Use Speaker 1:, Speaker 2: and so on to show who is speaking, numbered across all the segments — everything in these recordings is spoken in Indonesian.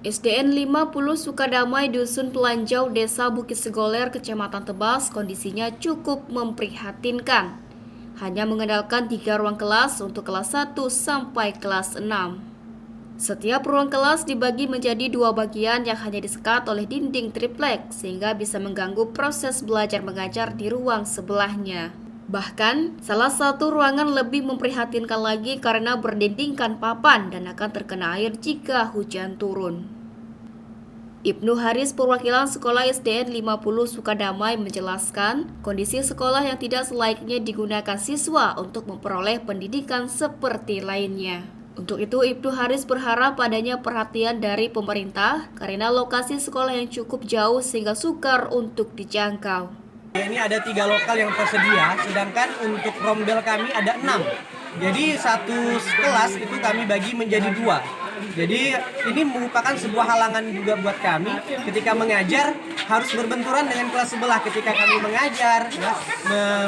Speaker 1: SDN 50 Sukadamai Dusun Pelanjau, Desa Bukit Segoler, Kecamatan Tebas, kondisinya cukup memprihatinkan. Hanya mengandalkan 3 ruang kelas untuk kelas 1 sampai kelas 6. Setiap ruang kelas dibagi menjadi 2 bagian yang hanya disekat oleh dinding triplek, sehingga bisa mengganggu proses belajar mengajar di ruang sebelahnya. Bahkan, salah satu ruangan lebih memprihatinkan lagi karena berdindingkan papan dan akan terkena air jika hujan turun. Ibnu Haris, perwakilan sekolah SDN 50 Sukadamai, menjelaskan kondisi sekolah yang tidak selayaknya digunakan siswa untuk memperoleh pendidikan seperti lainnya. Untuk itu, Ibnu Haris berharap adanya perhatian dari pemerintah karena lokasi sekolah yang cukup jauh sehingga sukar untuk dijangkau.
Speaker 2: Ini ada 3 lokal yang tersedia, sedangkan untuk rombel kami ada 6. Jadi satu kelas itu kami bagi menjadi 2. Jadi ini merupakan sebuah halangan juga buat kami ketika mengajar, harus berbenturan dengan kelas sebelah ketika kami mengajar, ya,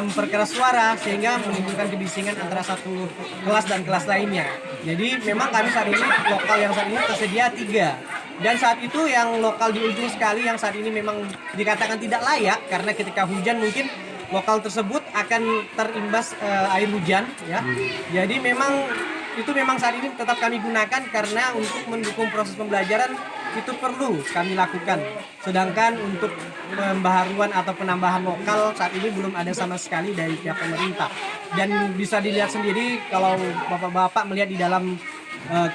Speaker 2: memperkeras suara sehingga menimbulkan kebisingan antara satu kelas dan kelas lainnya. Jadi memang kami saat ini lokal yang saat ini tersedia 3. Dan saat itu yang lokal di ujung sekali yang saat ini memang dikatakan tidak layak karena ketika hujan mungkin lokal tersebut akan terimbas air hujan, ya. Jadi memang saat ini tetap kami gunakan karena untuk mendukung proses pembelajaran itu perlu kami lakukan. Sedangkan untuk pembaharuan atau penambahan lokal saat ini belum ada sama sekali dari pihak pemerintah. Dan bisa dilihat sendiri kalau bapak-bapak melihat di dalam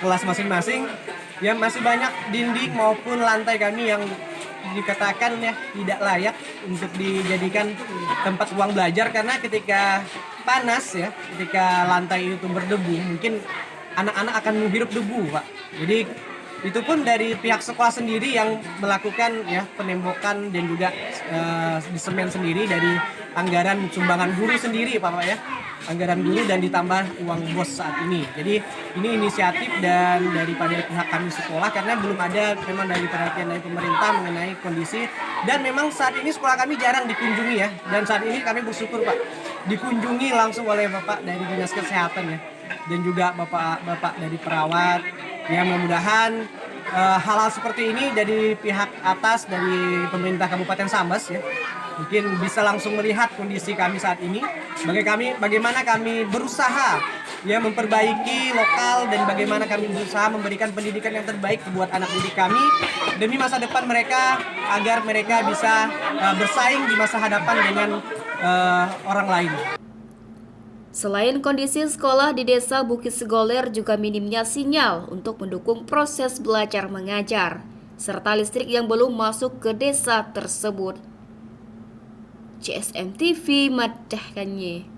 Speaker 2: kelas masing-masing, ya masih banyak dinding maupun lantai kami yang dikatakan ya tidak layak untuk dijadikan tempat ruang belajar karena ketika panas, ya, ketika lantai itu berdebu mungkin anak-anak akan menghirup debu, Pak. Jadi itu pun dari pihak sekolah sendiri yang melakukan ya penembokan dan juga di semen sendiri dari anggaran sumbangan guru sendiri, Pak, ya. Anggaran guru dan ditambah uang bos saat ini. Jadi ini inisiatif dan daripada pihak kami sekolah karena belum ada memang dari perhatian dari pemerintah mengenai kondisi, dan memang saat ini sekolah kami jarang dikunjungi, ya. Dan saat ini kami bersyukur, Pak, dikunjungi langsung oleh Bapak dari Dinas Kesehatan, ya, dan juga Bapak dari perawat. Ya, mudah-mudahan hal-hal seperti ini dari pihak atas dari pemerintah Kabupaten Sambas, ya, mungkin bisa langsung melihat kondisi kami saat ini, bagaimana kami berusaha ya memperbaiki lokal dan bagaimana kami berusaha memberikan pendidikan yang terbaik buat anak didik kami demi masa depan mereka agar mereka bisa bersaing di masa hadapan dengan orang lain.
Speaker 1: Selain kondisi sekolah di Desa Bukit Segoler, juga minimnya sinyal untuk mendukung proses belajar mengajar, serta listrik yang belum masuk ke desa tersebut. CSM TV madahkannya.